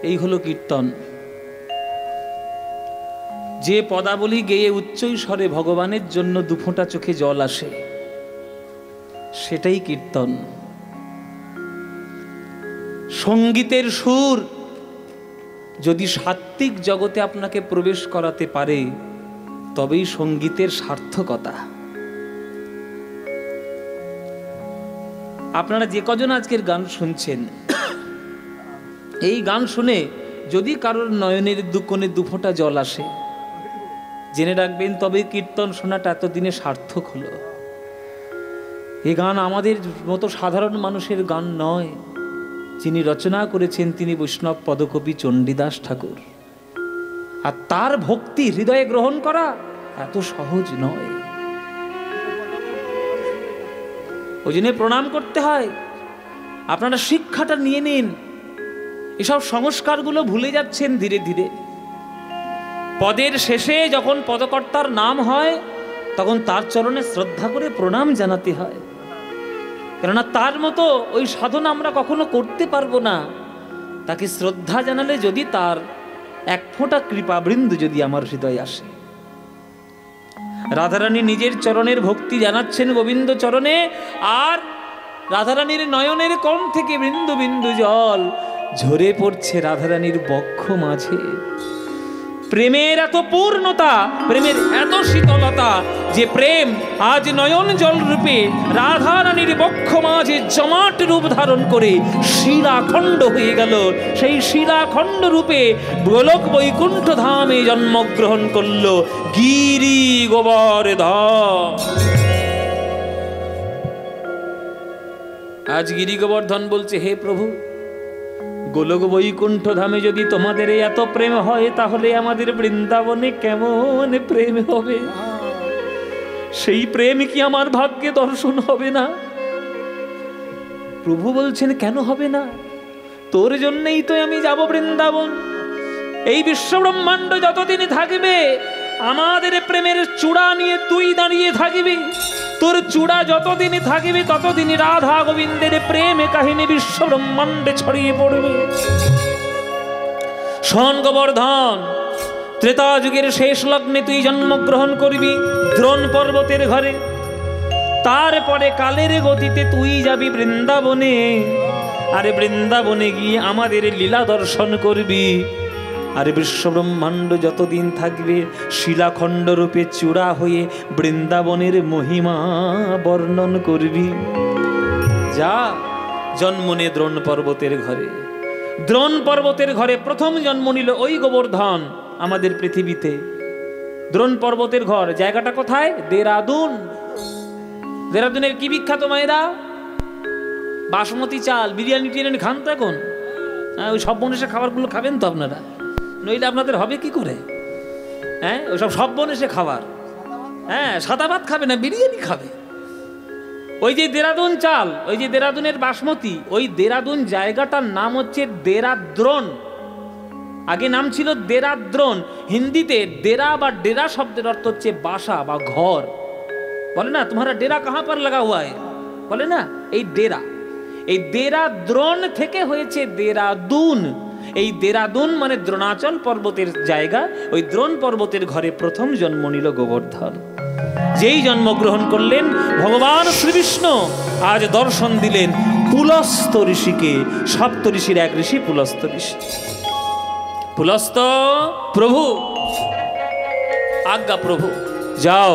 এই হলো কীর্তন। যে পদাবলী গেয়ে উচ্চই স্বরে ভগবানের জন্য দুফোঁটা চোখে জল আসে, সেটাই কীর্তন। সঙ্গীতের সুর যদি সাত্ত্বিক জগতে আপনাকে প্রবেশ করাতে পারে, তবেই সঙ্গীতের সার্থকতা। আপনারা যে কজন আজকের গান শুনছেন, এই গান শুনে যদি কারোর নয়নের দুকোণে দুফোঁটা জল আসে, জেনে রাখবেন তবে কীর্তন শোনাটা এতদিনে সার্থক হলো। এই গান আমাদের মতো সাধারণ মানুষের গান নয়। যিনি রচনা করেছেন তিনি বৈষ্ণব পদকবি চণ্ডীদাস ঠাকুর। আর তার ভক্তি হৃদয়ে গ্রহণ করা এত সহজ নয়। ওই জন্য প্রণাম করতে হয়। আপনারা শিক্ষাটা নিয়ে নিন। এসব সংস্কারগুলো ভুলে যাচ্ছেন ধীরে ধীরে। পদের শেষে যখন পদকর্তার নাম হয়, তখন তার চরণে শ্রদ্ধা করে প্রণাম জানাতে হয়। কেননা তার মতো ওই সাধনা আমরা কখনো করতে পারবো না। তাকে শ্রদ্ধা জানালে যদি তার এক ফোঁটা কৃপাবৃন্দ যদি আমার হৃদয়ে আসে। রাধারানী নিজের চরণের ভক্তি জানাচ্ছেন গোবিন্দ চরণে, আর রাধারানীর নয়নের কোণ থেকে বিন্দু বিন্দু জল ঝরে পড়ছে রাধারানীর বক্ষ মাঝে। প্রেমের এত পূর্ণতা, প্রেমের এত শীতলতা, যে প্রেম আজ নয়ন জল রূপে রাধারানীর বক্ষ মাঝে জমাট রূপ ধারণ করে শিলাখণ্ড হয়ে গেল। সেই শিলাখণ্ড রূপে গোলক বৈকুণ্ঠ ধামে জন্মগ্রহণ করল গিরি গোবর্ধন। আজ গিরি গোবর্ধন বলছে, হে প্রভু, গোলক বৈকুণ্ঠ ধামে যদি তোমাদের এত প্রেম হয়, তাহলে আমাদের বৃন্দাবনে কেমন প্রেম হবে? সেই প্রেম কি আমার ভাগ্যে দর্শন হবে না? প্রভু বলছেন, কেন হবে না? তোর জন্যই তো আমি যাব বৃন্দাবন। এই বিশ্ব ব্রহ্মাণ্ড যতদিন থাকবে, আমাদের প্রেমের চূড়া নিয়ে তুই দাঁড়িয়ে থাকবি। তোর চূড়া যতদিন থাকবে, ততদিন রাধা গোবিন্দের প্রেমে কাহিনী বিশ্ব ব্রহ্মাণ্ডে ছড়িয়ে পড়বে। শোন গোবর্ধন, ত্রেতা যুগের শেষ লগ্নে তুই জন্মগ্রহণ করবি দ্রোণ পর্বতের ঘরে। তারপরে কালের গতিতে তুই যাবি বৃন্দাবনে। আরে বৃন্দাবনে গিয়ে আমাদের লীলা দর্শন করবি। আর বিশ্ব ব্রহ্মাণ্ড যতদিন থাকবে, শিলাখণ্ড রূপে চূড়া হয়ে বৃন্দাবনের মহিমা বর্ণন করবি। যা, জন্ম নে দ্রোণ পর্বতের ঘরে। দ্রোণ পর্বতের ঘরে প্রথম জন্ম নিল ওই গোবর্ধন আমাদের পৃথিবীতে। দ্রোণ পর্বতের ঘর জায়গাটা কোথায়? দেরাদুন। দেরাদুনের কি বিখ্যাত মায়েরা? বাসমতি চাল, বিরিয়ানি টিরিয়ানি খান তো এখন। ওই সব বনেসে খাবারগুলো খাবেন তো আপনারা, নইলে আপনাদের হবে কি করে? হ্যাঁ, ওইসব সব বনেসে খাবার। হ্যাঁ, সাদা ভাত খাবে না, বিরিয়ানি খাবে। ওই যে দেরাদুন চাল, ওই যে দেরাদুনের বাসমতি, ওই দেরাদুন জায়গাটার নাম হচ্ছে দেরাদ্রোণ। আগে নাম ছিল দেরাদ্রোণ। হিন্দিতে দেরা বা ডেরা শব্দের অর্থ হচ্ছে বাসা বা ঘর। বলে না, তোমারা ডেরা কাহা পর লাগা হুয়া है, বলে না, এই ডেরা। এই দেরাদ্রোণ থেকে হয়েছে দেরাদুন। এই দেরাদুন মানে দ্রোণাচল পর্বতের জায়গা। ওই দ্রোণ পর্বতের ঘরে প্রথম জন্ম নিল গোবর্ধন। যেই জন্মগ্রহণ করলেন, ভগবান শ্রীবিষ্ণু আজ দর্শন দিলেন পুলস্ত ঋষিকে। সপ্ত ঋষির এক ঋষি পুলস্ত ঋষি। পুলস্ত প্রভু, আজ্ঞা প্রভু, যাও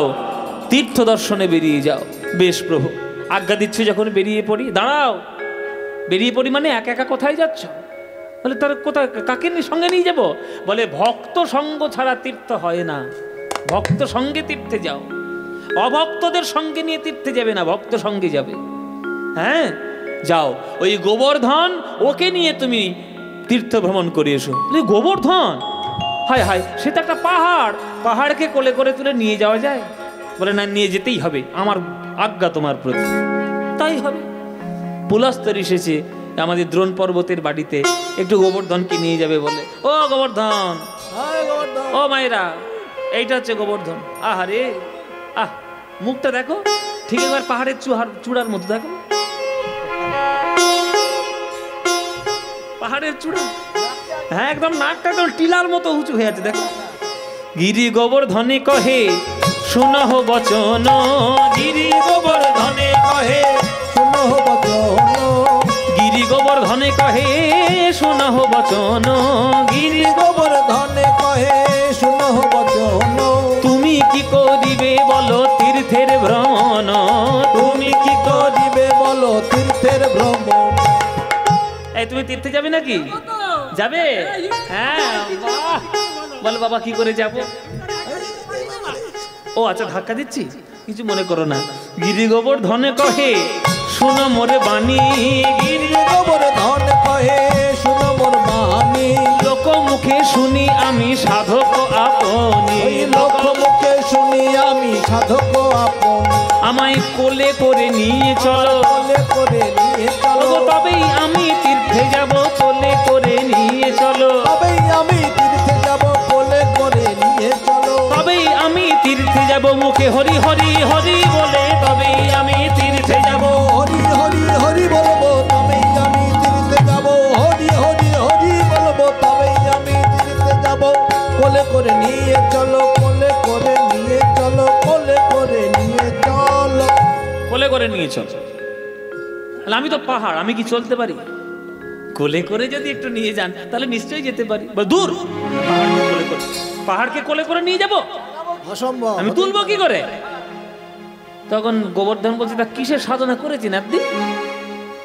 তীর্থ দর্শনে বেরিয়ে যাও। বেশ প্রভু, আজ্ঞা দিচ্ছে যখন বেরিয়ে পড়ি। দাঁড়াও, বেরিয়ে পড়ি মানে একা একা কোথায় যাচ্ছ? বলে, তার কোথায়, কাকে সঙ্গে নিয়ে যাব? বলে, ভক্ত সঙ্গ ছাড়া তীর্থ হয় না। ভক্ত সঙ্গে তীর্থে যাও। অভক্তদের সঙ্গে নিয়ে তীর্থে যাবে না, ভক্ত সঙ্গে যাবে। হ্যাঁ, যাও, ওই গোবর্ধন, ওকে নিয়ে তুমি তীর্থ ভ্রমণ করে এসো। গোবর্ধন, হায় হায়, সে তো একটা পাহাড়, পাহাড়কে কোলে করে তুলে নিয়ে যাওয়া যায়? বলে, না, নিয়ে যেতেই হবে, আমার আজ্ঞা তোমার প্রতি। তাই হবে। পুলস্ত এসেছে আমাদের দ্রোণ পর্বতের বাড়িতে, একটু গোবর্ধনকে নিয়ে যাবে বলে। ও গোবর্ধন, ও মায়েরা, এইটা হচ্ছে গোবর্ধন। আহারে, আহ, মুখটা দেখো, ঠিক একবার পাহাড়ের চূড়ার মতো দেখো। পাহাড়ের চূড়া, হ্যাঁ একদম নাকটা একদম টিলার মতো উঁচু হয়ে আছে দেখো। গিরি গোবর্ধনে কহে শুনহ বচন, গিরি গোবর্ধনে কহে শুনহ বচন, গিরি গোবর্ধনে কহে শুনহ বচন, গিরি গোবর্ধনে কহে শুনহ বচন। তুমি কি করিবে বলো তীর্থের ভ্রমণ, তুমি কি করিবে বলো তীর্থের ভ্রমণ। এই তুমি তীর্থে যাবে নাকি? যাবে? হ্যাঁ বাহ, বলো বাবা কি করে যাব? ও আচ্ছা ধাক্কা দিচ্ছি, কিছু মনে করো না। গিরি গোবর্ধনে কহে শুনো মোরে বাণী, গিরি গোবর্ধনে কহে শুনো মোর বাণী। লোক মুখে শুনি আমি সাধক আপনি, লোক মুখে শুনি আমি সাধক আপন। আমায় কোলে করে নিয়ে চলো, কোলে করে নিয়ে চলো, তবেই আমি তীর্থে যাব, কোলে করে নিয়ে চলো, তবেই আমি তীর্থে যাব, কোলে করে নিয়ে চলো, তবেই আমি তীর্থে যাব। মুখে হরি হরি হরি বলে তবেই আমি তীর্থে যাব, হরি হরি হরি বলবো তবেই আমি তীর্থে যাব, হরি হরি হরি বলবো তবেই আমি তীর্থে যাব। কোলে করে নিয়ে চলো, কোলে করে নিয়ে চলো, কোলে করে নিয়ে চলো, কোলে করে নিয়ে চলো। আমি তো পাহাড়, আমি কি চলতে পারি? কোলে করে যদি একটু নিয়ে যান তাহলে নিশ্চয়ই যেতে পারি। দূর, পাহাড়কে কোলে করে নিয়ে যাব অসম্ভব, আমি তুলবো কি করে? তখন গোবর্ধন বলছে তা কিসের সাধনা করেছেন আপনি?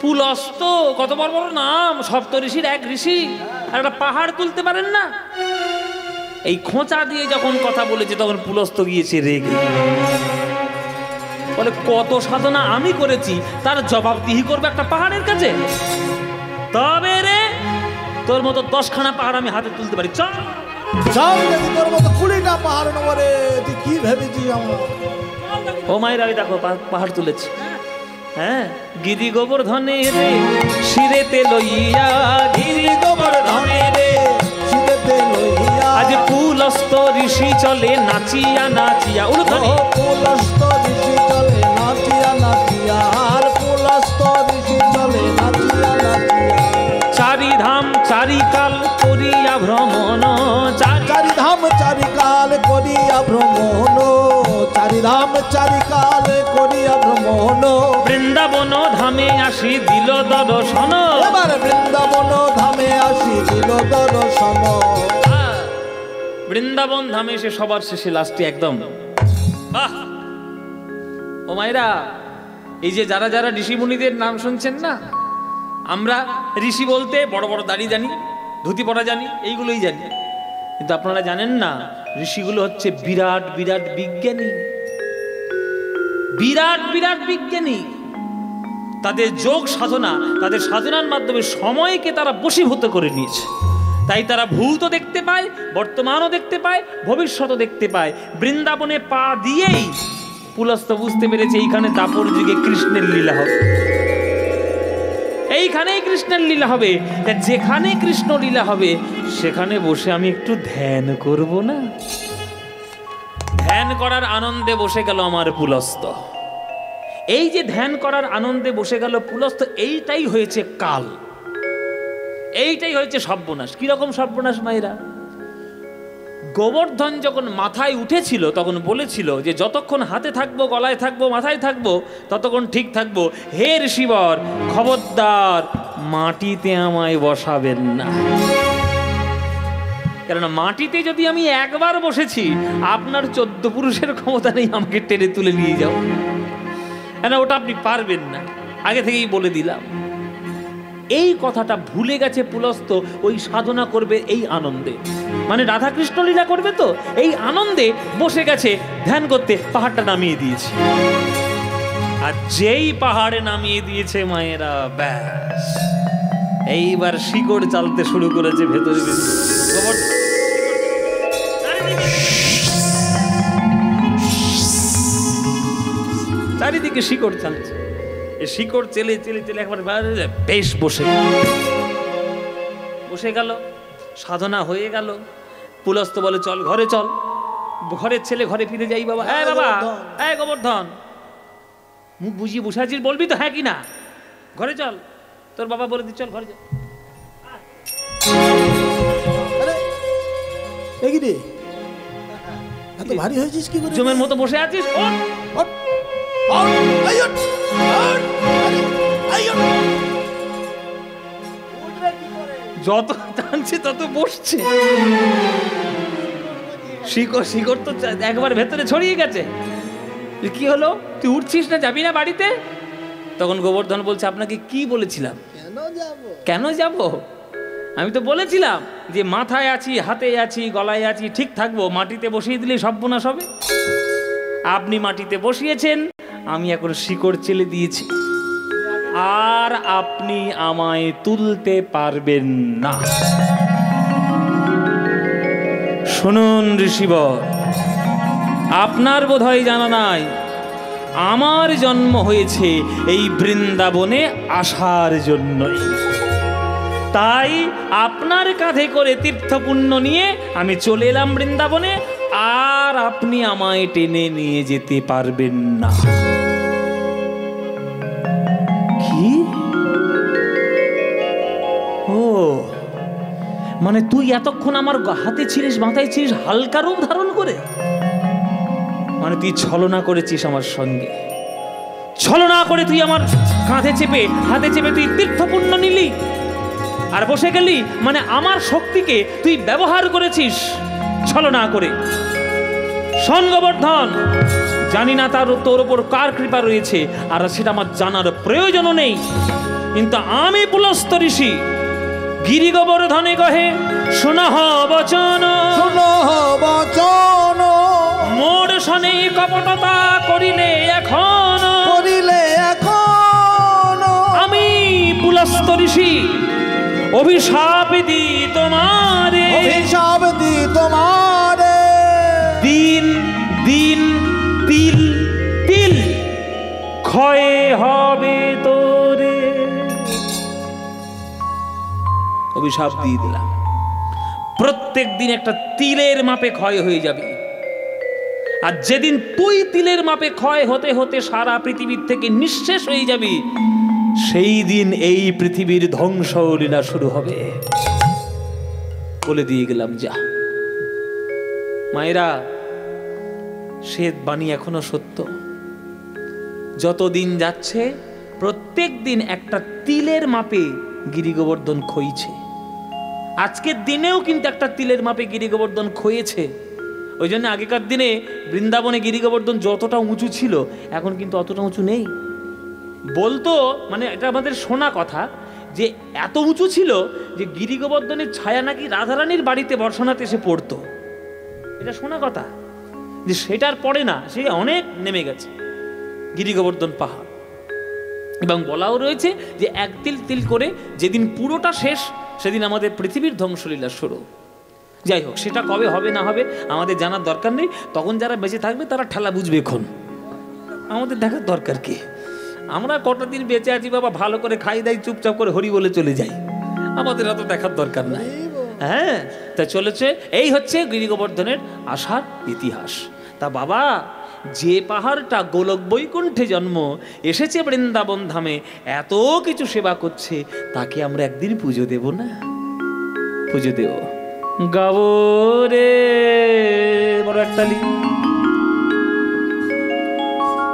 পুলস্ত, কত বড় বড় নাম, সপ্ত ঋষির এক ঋষি, আর একটা পাহাড় তুলতে পারেন না? এই খোঁচা দিয়ে যখন কথা বলেছে তখন পুলস্ত গিয়েছে রেগে, বলে কত সাধনা আমি করেছি তার জবাবদিহি করবে একটা পাহাড়ের কাছে? তবে রে তোর মতো 10খানা পাহাড় আমি হাতে তুলতে পারি, চল। চল দেখি তোর মতো 20টা পাহাড় নেবো রে, তুই কি ভেবেছিস আমার? ও মায়েরা ওই দেখো পাহাড় তুলেছে। হ্যাঁ, গিরি গোবর্ধনে রে শিরেতে লইয়া, গিরি গোবর্ধনে রে শিরেতে লইয়া, আজ পুলস্ত ঋষি চলে নাচিয়া নাচিয়া, উলুধ্বনি পুলস্ত ঋষি চলে নাচিয়া নাচিয়া, আর পুলস্ত ঋষি চলে নাচিয়া নাচিয়া। চারিধাম চারিকাল করিয়া ভ্রমণ, চারিধাম চারিকাল করিয়া ভ্রমণ, চারিধাম চারিকাল করিয়া ভ্রমণ। বৃন্দাবন ধামে আসি দিল দর্শন, এবার বৃন্দাবন ধামে আসি দিল দর্শন। বৃন্দাবন ধামে এসে সবার শেষে লাস্টে একদম বাহ। ও মায়েরা, এই যে যারা যারা ঋষি মুনিদের নাম শুনছেন না, আমরা ঋষি বলতে বড় বড় দাড়ি জানি, ধুতি পরা জানি, এইগুলোই জানি, কিন্তু আপনারা জানেন না ঋষিগুলো হচ্ছে বিরাট বিরাট বিজ্ঞানী, বিরাট বিরাট বিজ্ঞানী। তাদের যোগ সাধনা, তাদের সাধনার মাধ্যমে সময়কে তারা বশীভূত করে নিয়েছে। তাই তারা ভূতও দেখতে পায়, বর্তমানও দেখতে পায়, ভবিষ্যৎও দেখতে পায়। বৃন্দাবনে পা দিয়েই পুলস্ত বুঝতে পেরেছে এইখানে দাপর যুগে কৃষ্ণের লীলা হবে, এইখানেই কৃষ্ণের লীলা হবে। যেখানে কৃষ্ণ লীলা হবে সেখানে বসে আমি একটু ধ্যান করব না? ধ্যান করার আনন্দে বসে গেল আমার পুলস্ত। এই যে ধ্যান করার আনন্দে বসে গেল পুলস্ত, এইটাই হয়েছে কাল, এইটাই হয়েছে সর্বনাশ। কিরকম সর্বনাশ মায়েরা? গোবর্ধন যখন মাথায় উঠেছিল তখন বলেছিল যে যতক্ষণ হাতে থাকবো, গলায় থাকবো, মাথায় থাকবো, ততক্ষণ ঠিক থাকবো। হে ঋষিবর, খবরদার মাটিতে আমায় বসাবেন না, কেননা মাটিতে যদি আমি একবার বসেছি আপনার 14 পুরুষের ক্ষমতা নেই আমাকে টেনে তুলে নিয়ে যাও, কেন ওটা আপনি পারবেন না, আগে থেকেই বলে দিলাম। এই কথাটা ভুলে গেছে পুলস্ত, ওই সাধনা করবে এই আনন্দে, মানে রাধাকৃষ্ণ লীলা করবে তো এই আনন্দে বসে গেছে ধ্যান করতে। পাহাড়টা নামিয়ে দিয়েছে, আর যেই পাহাড়ে নামিয়ে দিয়েছে মায়েরা, ব্যাস এইবার শিকড় চালতে শুরু করেছে ভেতরে ভেতরে। চারিদিকে শিকড় চালছে, শিকড় চেলে চেলে চেলে একবার বেশ বসে গেল, সাধনা হয়ে গেল। পুলস্ত বলে চল ঘরে চল, ঘরের ছেলে ঘরে ফিরে যাই। বাবা, হ্যাঁ বাবা, হ্যাঁ গোবর্ধন, মুখ বুঝিয়ে বসে আছিস, বলবি তো হ্যাঁ কি না? ঘরে চল, তোর বাবা বলে দি চল ঘরে চল। আরে দেখি রে, এত ভারী হয়েছিস কি করে? জমের মতো বসে আছিস? ওঠ। ওঠ, ওঠ, এই ওঠ, ওঠ, আরে, এই ওঠ। উঠবে কি করে? যত টানছে তত বসছে। শিকড় শিকড় তো একবার ভেতরে ছড়িয়ে গেছে। কি হলো, তুই উঠছিস না, যাবি না বাড়িতে? তখন গোবর্ধন বলছে, আপনাকে কি বলেছিলাম? কেন যাব? কেন যাব? আমি তো বলেছিলাম যে মাথায় আছি, হাতে আছি, গলায় আছি, ঠিক থাকবো, মাটিতে বসিয়ে দিলে সর্বনাশ হবে। আপনি মাটিতে বসিয়েছেন, আমি এখন শিকড় চেলে দিয়েছি, আর আপনি আমায় তুলতে পারবেন না। শুনুন ঋষিবর, আপনার বোধহয় জানা নাই, আমার জন্ম হয়েছে এই বৃন্দাবনে আসার জন্যই। তাই আপনার কাঁধে করে তীর্থপুণ্য নিয়ে আমি চলে এলাম বৃন্দাবনে, আর আপনি আমায় টেনে নিয়ে যেতে পারবেন না। কি? ও মানে তুই এতক্ষণ আমার হাতে ছিলিস, মাথায় ছিলিস, হালকা রূপ ধারণ করে? মানে তুই ছলনা করেছিস আমার সঙ্গে, ছলনা করে তুই আমার কাঁধে চেপে, হাতে চেপে তুই তীর্থপুণ্য নিলি আর বসে গেলি। মানে আমার শক্তিকে তুই ব্যবহার করেছিস ছলনা করে। শোন গোবর্ধন, জানি না তোর ওপর কার কৃপা রয়েছে, আর সেটা আমার জানার প্রয়োজনও নেই, কিন্তু আমি পুলস্ত ঋষি গিরি গোবর্ধনে কহে শোনহ বচন, শোনহ বচন, মোর শনে কপটতা করিলে এখন, করিলে এখন আমি পুলস্ত ঋষি অভিশাপ দি তোমারে, অভিশাপ দি তোমারে, দিন দিন তিল তিল ক্ষয়ে হবে তোরে। অভিশাপ দিয়ে দিলাম, প্রত্যেক দিন একটা তিলের মাপে ক্ষয় হয়ে যাবে। আর যেদিন তুই তিলের মাপে ক্ষয় হতে হতে সারা পৃথিবীর থেকে নিঃশেষ হয়ে যাবি, সেই দিন এই পৃথিবীর ধ্বংস লীলা শুরু হবে। বলে দিয়ে গেলাম, যা। মায়েরা, সে বাণী এখনো সত্য। যত দিন যাচ্ছে প্রত্যেক দিন একটা তিলের মাপে গিরি গোবর্ধন ক্ষয়ছে। আজকের দিনেও কিন্তু একটা তিলের মাপে গিরি গোবর্ধন ক্ষয়েছে। ওই জন্য আগেকার দিনে বৃন্দাবনে গিরি গোবর্ধন যতটা উঁচু ছিল, এখন কিন্তু অতটা উঁচু নেই। বলতো, মানে এটা আমাদের শোনা কথা, যে এত উঁচু ছিল যে গিরি গোবর্ধনের ছায়া নাকি রাধারানীর বাড়িতে বর্ষণাতে এসে পড়তো। এটা শোনা কথা, যে সেটার পরে না, সে অনেক নেমে গেছে গিরি গোবর্ধন পাহাড়। এবং বলাও রয়েছে যে এক তিল তিল করে যেদিন পুরোটা শেষ, সেদিন আমাদের পৃথিবীর ধ্বংসলীলা শুরু। যাই হোক, সেটা কবে হবে না হবে আমাদের জানার দরকার নেই। তখন যারা বেঁচে থাকবে তারা ঠেলা বুঝবে, এখন আমাদের দেখার দরকার কি? আমরা কটা দিন বেঁচে আছি বাবা, ভালো করে খাই দাই, চুপচাপ করে হরি বলে চলে যাই, আমাদের অত দেখার দরকার নাই। হ্যাঁ, তা চলেছে। এই হচ্ছে গিরি গোবর্ধনের আসার ইতিহাস। তা বাবা, যে পাহাড়টা গোলক বৈকুণ্ঠে জন্ম, এসেছে বৃন্দাবন ধামে, এত কিছু সেবা করছে, তাকে আমরা একদিন পুজো দেব না? পুজো দেব। গাবো রে বড় একটালি।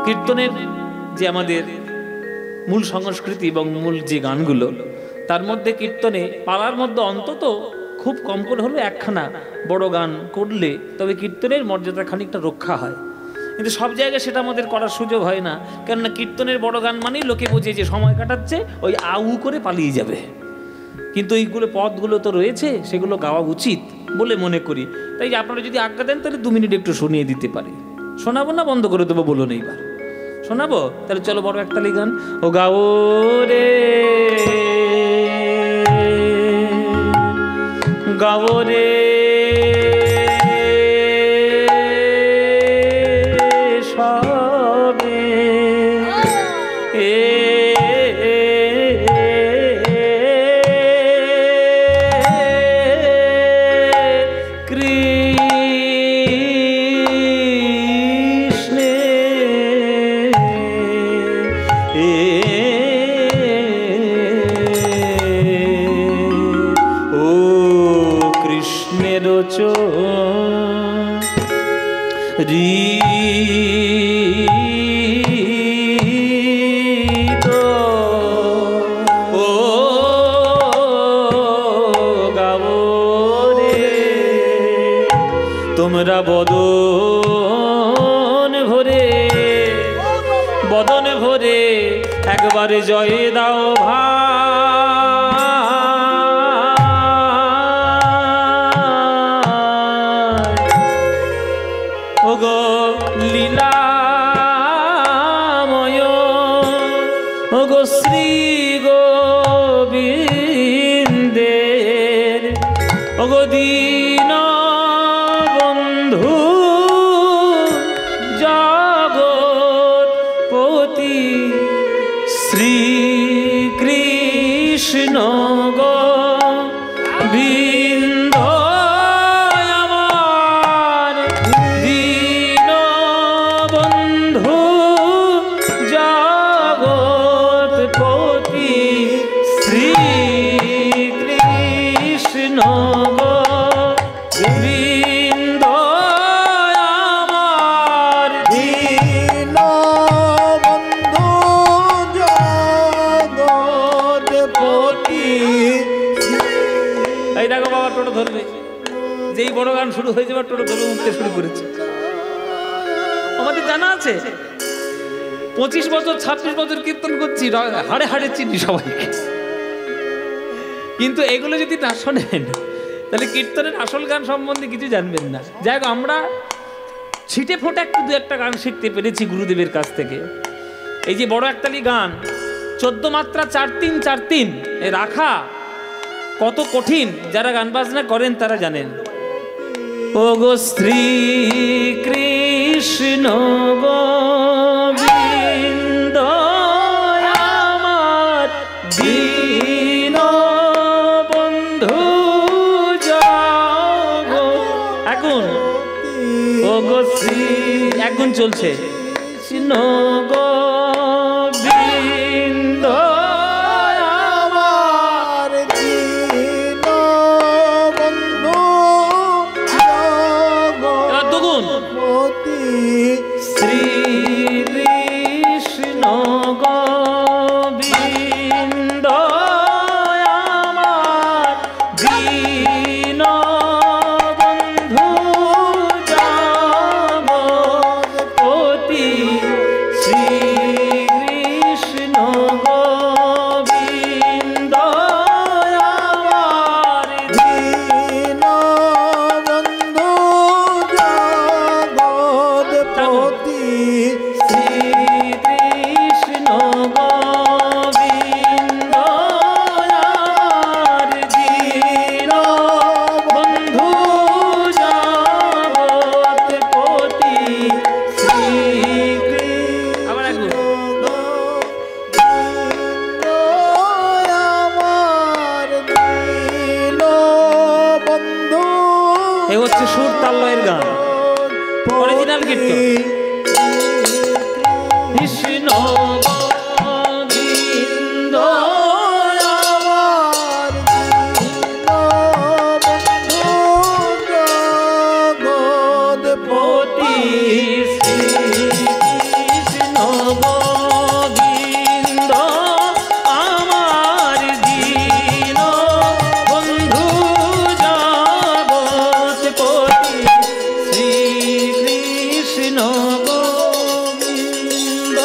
কীর্তনের যে আমাদের মূল সংস্কৃতি এবং মূল যে গানগুলো, তার মধ্যে কীর্তনে পাড়ার মধ্যে অন্তত খুব কম করে হলো একখানা বড় গান করলে তবে কীর্তনের মর্যাদা খানিকটা রক্ষা হয়। কিন্তু সব জায়গায় সেটা আমাদের করার সুযোগ হয় না, কেননা কীর্তনের বড় গান মানেই লোকে বোঝে যে সময় কাটাচ্ছে, ওই আউ করে পালিয়ে যাবে। কিন্তু এইগুলো পদগুলো তো রয়েছে, সেগুলো গাওয়া উচিত বলে মনে করি। তাই আপনারা যদি আজ্ঞা দেন তাহলে 2 মিনিট একটু শুনিয়ে দিতে পারি। শোনাবো না বন্ধ করে দেবো বলুন? এইবার শোনাবো? তাহলে চলো বড় একটালি গান। ও গাও রে গাও রে সবে ও ও গাবো রে তোমরা বদন ভরে একবার জয় দাও ভাই ওগো লীলাময় ওগো শ্রী গোবিন্দের ওগো দীন বন্ধু জগৎপতি শ্রীকৃষ্ণ গোবিন্দ আমার দীন বন্ধু জগৎপতি শ্রীকৃষ্ণ গোবিন্দ আমার দীন বন্ধু জগৎপতি। এই দেখো বাবা টোটো ধরবে, যেই বড় গান শুরু হয়ে যাবে টোটো ধরে উঠতে শুরু করেছে। আমাদের জানা আছে 25 বছর 26 বছর কীর্তন করছি, হাড়ে হাড়ে চিনি সবাইকে, কিন্তু এগুলো যদি না শোনেন তাহলে কীর্তনের আসল গান সম্বন্ধে কিছু জানবেন না। যাই হোক, আমরা ছিটে ফোটা একটু দু একটা গান শিখতে পেরেছি গুরুদেবের কাছ থেকে। এই যে বড় একতালি গান 14 মাত্রা 4-3 4-3 এ রাখা কত কঠিন, যারা গান বাজনা করেন তারা জানেন। ও গো শ্রী কৃষ্ণ গোবিন্দ আমার দীন বন্ধু জগৎ। এখন ও গো শ্রী এখন চলছে কৃষ্ণ গোবিন্দ আমার দীন বন্ধু জগৎপতি শ্রী কৃষ্ণ গোবিন্দ আমার দীন বন্ধু জগৎপতি শ্রী কৃষ্ণ গোবিন্দ আমার দীন বন্ধু জগৎপতি শ্রী কৃষ্ণ গোবিন্দ আমার দীন বন্ধু জগৎপতি শ্রী আবার একবার আমার দীন বন্ধু এ হচ্ছে সুর তাল লয়ের গান, অরিজিনাল কীর্তন। কৃষ্ণ গোবিন্দ আমার দীন বন্ধু পতি শ্রী কৃষ্ণ গোবিন্দ আমার দীন বন্ধু জগৎপতি শ্রী কৃষ্ণ গোবিন্দ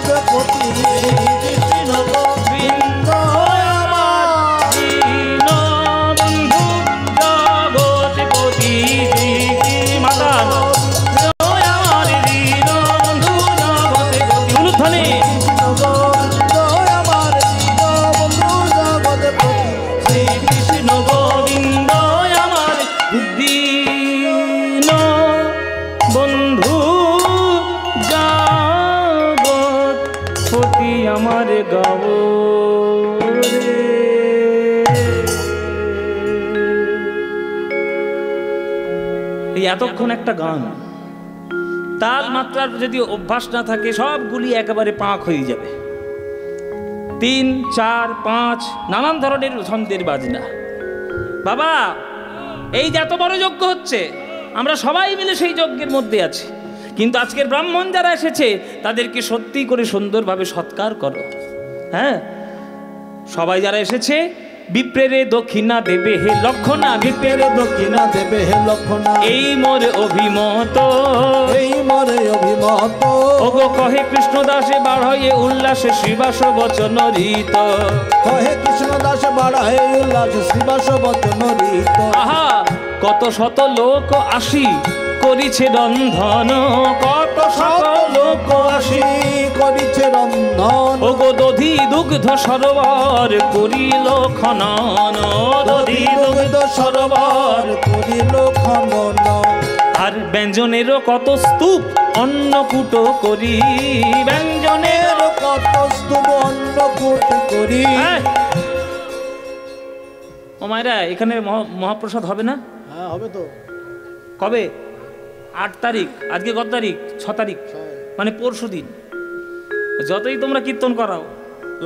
জগৎপতি শ্রীকৃষ্ণ গোবিন্দ আমার দীন বন্ধু জগৎপতি মাতা আমার দীন বন্ধু জগৎপতি উলুধ্বনি গোবিন্দ আমার দীন বন্ধু জগৎপতি শ্রীকৃষ্ণ গোবিন্দ আমার দীন বন্ধু জগৎপতি আমার গাব এই এতক্ষণ একটা গান তাল মাত্রার যদি অভ্যাস না থাকে সবগুলি একেবারে পাক হয়ে যাবে 3, 4, 5 নানান ধরনের ছন্দের বাজনা বাবা এই যে এত বড় যজ্ঞ হচ্ছে আমরা সবাই মিলে সেই যজ্ঞের মধ্যে আছি কিন্তু আজকের ব্রাহ্মণ যারা এসেছে তাদেরকে সত্যি করে সুন্দরভাবে সৎকার করো হ্যাঁ সবাই যারা এসেছে বিপ্রেরে দক্ষিণা দেবে হে লক্ষণা বিপ্রেরে দক্ষিণা দেবে হে লক্ষণা এই মোর অভিমত এই মরে অভিমত ওগো কহে কৃষ্ণদাসে বাড়য়ে উল্লাসে শ্রীবাস বচন রীত কহে কৃষ্ণ দাস বাড়ায় উল্লাস শ্রীবাস বচন রীত আহা কত শত লোক আসি করিছে রন্ধন কত শত লোক আসি করিছে রন্ধন ওগো দধি দুগ্ধ সরোবর করিল খনন দধি দুগ্ধ সরোবর করিল খনন আর ব্যঞ্জনেরও কত স্তূপ অন্নকূট করি ব্যঞ্জনের কত স্তূপ অন্নকূট করি ও মায়েরা এখানে মহাপ্রসাদ হবে না হ্যাঁ হবে তো কবে 8 তারিখ আজকে কত তারিখ 6 তারিখ মানে পরশু দিন যতই তোমরা কীর্তন করাও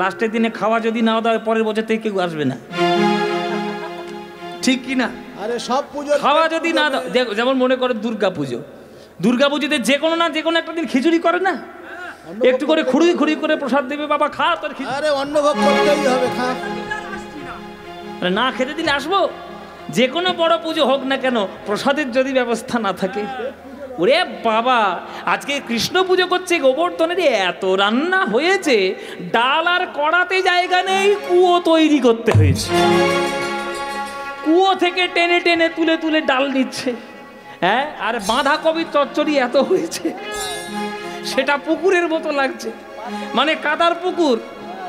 লাস্টের দিনে খাওয়া যদি নাও দাও পরের বছর থেকে কেউ আসবে না ঠিক কি না আরে সব পুজো খাওয়া যদি না দাও যেমন মনে করে দুর্গা পুজোতে যে কোনো না যে কোনো একটা দিন খিচুড়ি করে না একটু করে খুঁড়ি খুঁড়ি করে প্রসাদ দেবে বাবা খা তোর খিচুড়ি আরে অন্নভোগ করতেই হবে খা না খেতে দিলে আসবো যে কোনো বড় পুজো হোক না কেন প্রসাদের যদি ব্যবস্থা না থাকে ওরে বাবা আজকে কৃষ্ণ পুজো করছে গোবর্ধনের এত রান্না হয়েছে ডাল আর কড়াতে জায়গা নেই কুয়ো তৈরি করতে হয়েছে কুয়ো থেকে টেনে টেনে তুলে তুলে ডাল নিচ্ছে হ্যাঁ আর বাঁধাকপির চচ্চড়ি এত হয়েছে সেটা পুকুরের মতো লাগছে মানে কাদার পুকুর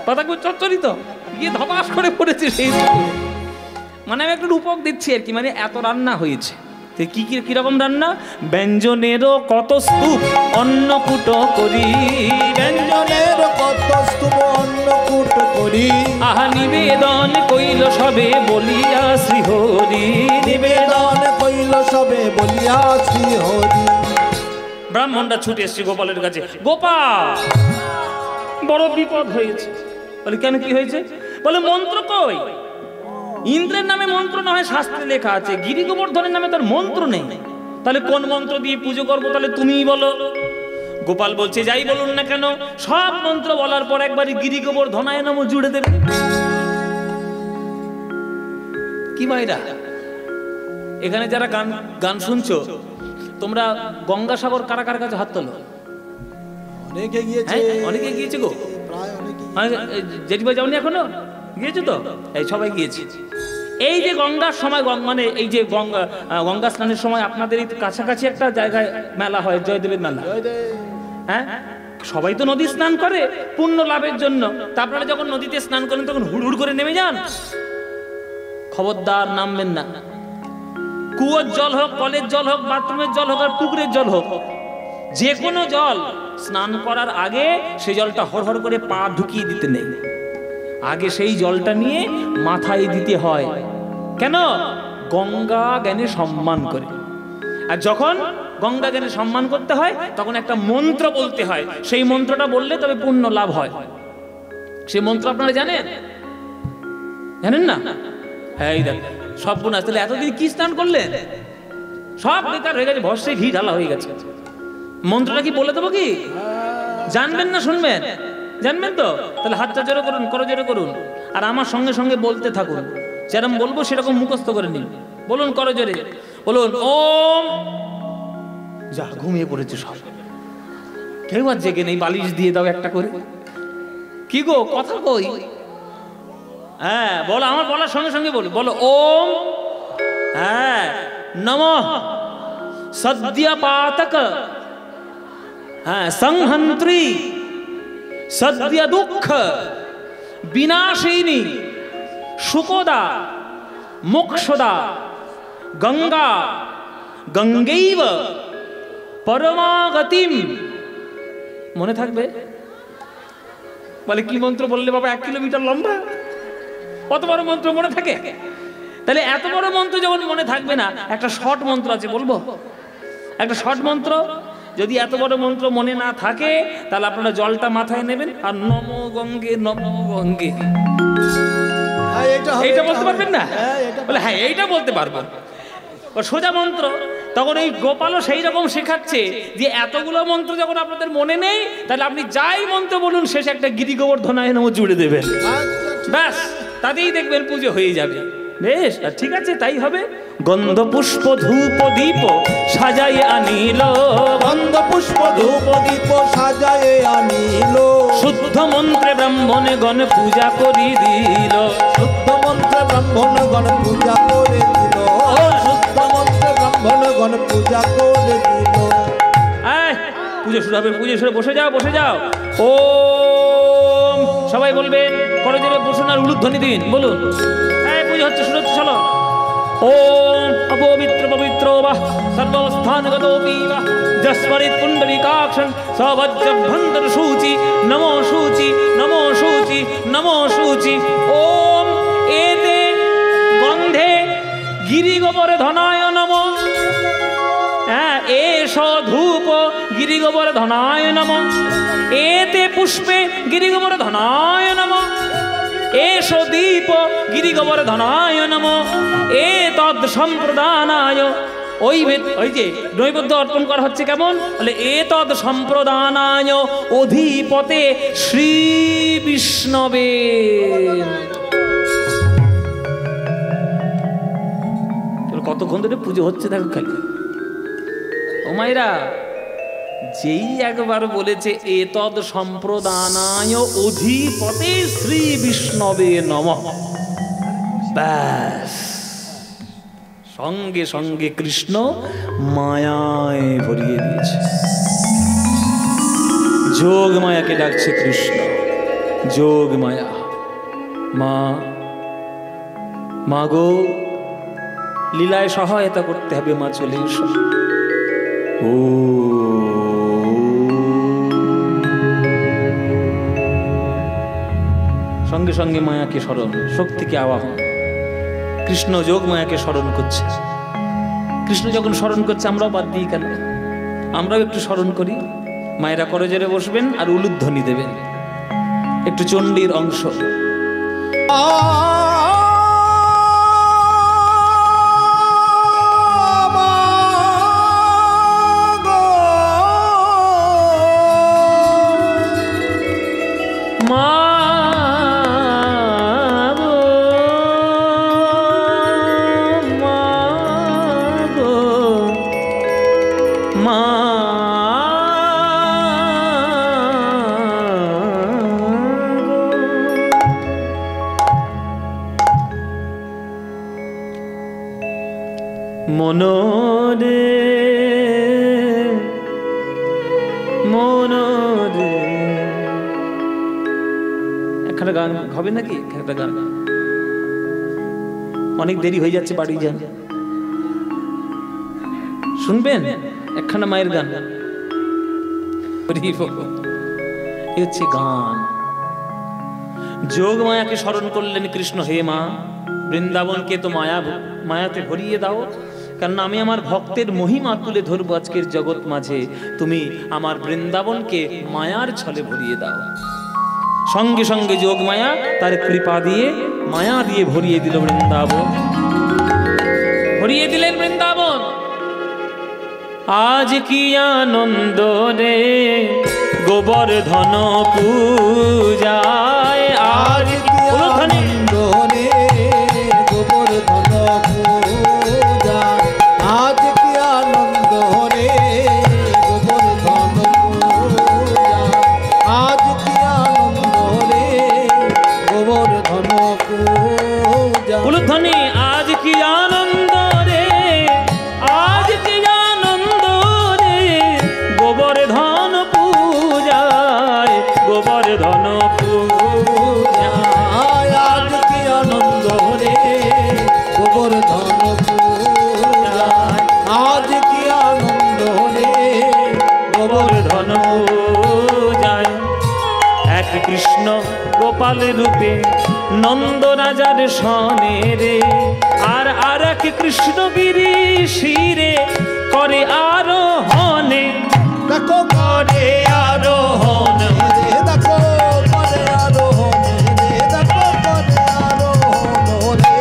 বাঁধাকপির চচ্চড়ি তো গিয়ে ধপাস করে পড়েছে সেই পুকুরে মানে আমি একটু রূপক দিচ্ছি আর কি মানে এত রান্না হয়েছে কি কিরকম রান্না ব্যঞ্জনেরও কত স্তূপ অন্নকূট করি ব্যঞ্জনের কত স্তূপ অন্নকূট করি আহা নিবেদন কইল সবে বলিয়া শ্রীহরি নিবেদন কইল সবে বলিয়া শ্রীহরি ব্রাহ্মণটা ছুটে এসছে গোপালের কাছে গোপাল বড় বিপদ হয়েছে বলে কেন কি হয়েছে বলে মন্ত্র কই ইন্দ্রের নামে মন্ত্র না হয় শাস্ত্রে লেখা আছে গিরি গোবর্ধনের নামে তার মন্ত্র নেই তাহলে কোন মন্ত্র দিয়ে পুজো করবো তাহলে তুমিই বলো গোপাল বলছে যাই বলুন না কেন সব মন্ত্র বলার পর একবারই গিরি গোবর্ধনায় নাম জুড়ে দেবে কি ভাইরা এখানে যারা গান গান শুনছো তোমরা গঙ্গাসাগর কারা কার কাছে হাত তোলো অনেকে গিয়েছে অনেকে গিয়েছে গো প্রায় অনেকে জেঠিভাই যাওনি এখনো গিয়েছো তো এই সবাই গিয়েছে এই যে গঙ্গার সময় মানে এই যে গঙ্গা স্নানের সময় আপনাদের এই কাছাকাছি একটা জায়গায় মেলা হয় জয়দেবের মেলা হ্যাঁ সবাই তো নদী স্নান করে পুণ্য লাভের জন্য তা আপনারা যখন নদীতে স্নান করেন তখন হুড় করে নেমে যান খবরদার নামবেন না কুয়োর জল হোক কলের জল হোক বাথরুমের জল হোক আর পুকুরের জল হোক যে কোনো জল স্নান করার আগে সেই জলটা হড়হড় করে পা ঢুকিয়ে দিতে নেই আগে সেই জলটা নিয়ে মাথায় দিতে হয় কেন গঙ্গা জ্ঞানে সম্মান করে আর যখন গঙ্গা জ্ঞানে সম্মান করতে হয় তখন একটা মন্ত্র বলতে হয় সেই মন্ত্রটা বললে তবে পুণ্য লাভ হয় সেই মন্ত্র আপনারা জানেন জানেন না এই দেখ সব বোন আসলে এতদিন কি স্নান করলেন সব বেকার হয়ে গেছে ভস্যে ঘি ঢালা হয়ে গেছে মন্ত্রটা কি বলে দেবো কি জানবেন না শুনবেন জানবেন তো তাহলে হাতটা জোরে করুন করো জোরে করুন আর আমার সঙ্গে সঙ্গে বলতে থাকুন যেরকম বলবো সেরকম মুখস্থ করে নিন বলুন করো জোরে বলুন ওম যা ঘুমিয়ে পড়েছে সব কেউ আর জেগে নেই, বালিশ দিয়ে দাও একটা করে। কি গো কথা কই? হ্যাঁ বলো, আমার বলার সঙ্গে সঙ্গে বলো, বলো ওম হ্যাঁ নমঃ সদ্যপাতক হ্যাঁ সংহন্ত্রী সদ্য দুঃখ বিনাশিনী সুকোদা মোক্ষদা গঙ্গা গঙ্গৈব পরমাগতিম। মনে থাকবে? বলে কি মন্ত্র বললে বাবা 1 কিলোমিটার লম্বা, কত বড় মন্ত্র মনে থাকে? তাহলে এত বড় মন্ত্র যখন মনে থাকবে না, একটা শর্ট মন্ত্র আছে বলবো, একটা শর্ট মন্ত্র। যদি এত বড় মন্ত্র মনে না থাকে তাহলে আপনারা জলটা মাথায় নেবেন আর নমো গঙ্গে নমো গঙ্গে, এইটা বলতে পারবেন না? বলে হ্যাঁ এইটা বলতে পারবো, সোজা মন্ত্র। তখন এই গোপালও সেই রকম শেখাচ্ছে যে এতগুলো মন্ত্র যখন আপনাদের মনে নেই, তাহলে আপনি যাই মন্ত্র বলুন শেষে একটা গিরি গোবর্ধনায় নমঃ জুড়ে দেবেন, ব্যাস তাতেই দেখবেন পুজো হয়ে যাবে। বেশ, ঠিক আছে তাই হবে। গন্ধ পুষ্প ধূপ দীপ সাজাই আনিল, গন্ধ পুষ্প ধূপ দীপ সাজায় আনিল, শুদ্ধ মন্ত্রে ব্রাহ্মণে গণ পূজা করি দিল, শুদ্ধ মন্ত্রে ব্রাহ্মণগণ পূজা করে দিল, শুদ্ধ মন্ত্রে ব্রাহ্মণগণ পূজা করে দিল। পুজো শুরু হবে, পুজো শুরু। বসে যাও বসে যাও। ও সবাই বলবেন, করে দেবে বসুন আর উলুধ্বনি দিন, বলুন পুজো হচ্ছে, শুরু হচ্ছে, চলো। ওম অপবিত্র পবিত্র বাহ সর্বস্থানগতোপি বাহ যস্মরিত পুণ্ডরিকাক্ষং সবজ্জভন্তর সূচি নমো সূচি নমো সূচি নমো সূচি। ওম এতে গন্ধে গিরিগোবর্ধনায় নমঃ, হ্যাঁ এষ ধূপ গিরিগোবর্ধনায় নমঃ, এতে পুষ্পে গিরিগোবর্ধনায় নমঃ, এষ দীপ গিরিগোবর্ধনায় নমঃ, এতদ সম্প্রদানায়। ওই যে নৈবেদ্য অর্পণ করা হচ্ছে কেমন? বলে এতদ সম্প্রদানায় অধিপতে শ্রী বিষ্ণবে। কতক্ষণ ধরে পুজো হচ্ছে দেখো খালি। ও মায়েরা, যেই একবার বলেছে এতদ সম্প্রদানায় অধিপতে শ্রী বিষ্ণবে নমঃ, ব্যাস সঙ্গে সঙ্গে কৃষ্ণ মায়ায় ভরিয়ে দিয়েছে। যোগ মায়াকে ডাকছে কৃষ্ণ, যোগ মায়া। মা মাগো লীলায় সহায়তা করতে হবে, মা চলে এসো। ও সঙ্গে সঙ্গে মায়াকে স্মরণ, শক্তিকে আবাহন। কৃষ্ণ যোগ মায়াকে স্মরণ করছে। কৃষ্ণ যখন স্মরণ করছে আমরাও বাদ দিই কেন? আমরাও একটু স্মরণ করি। মায়েরা করজোড়ে বসবেন আর উলুধ্বনি দেবেন, একটু চণ্ডীর অংশ। মনোরে মনোরে, একটা গান হবে নাকি? একটা গান, অনেক দেরি হয়ে যাচ্ছে, বাড়ি যান, শুনবেন একখানা মায়ের গান। এই হচ্ছে গান। যোগ মায়াকে স্মরণ করলেন কৃষ্ণ, হে মা বৃন্দাবনকে তো মায়াতে ভরিয়ে দাও, কারণ আমি আমার ভক্তের মহিমা তুলে ধরবো আজকের জগৎ মাঝে। তুমি আমার বৃন্দাবনকে মায়ার ছলে ভরিয়ে দাও। সঙ্গে সঙ্গে যোগ মায়া তার কৃপা দিয়ে মায়া দিয়ে ভরিয়ে দিল বৃন্দাবন, ভরিয়ে দিলেন বৃন্দাবন। আজ কি আনন্দ রে গোবর্ধন পূজায়, আজ কি আনন্দ রে গোবর্ধন পূজা, আজ কি আনন্দ রে গোবর্ধন ধন পূজা। আজ কি আনন্দ রে গোবর্ধন পূজা, আজ কি আনন্দ রে গোবর্ধন পূজায়। এক কৃষ্ণ গোপাল রূপে নন্দ রাজার সনে রে, আর এক কৃষ্ণগিরি শিরে করে আরোহণে। দেখো করে আরোহণ দেখো করে আরোহণ রে, দেখো করে আরোহণ রে,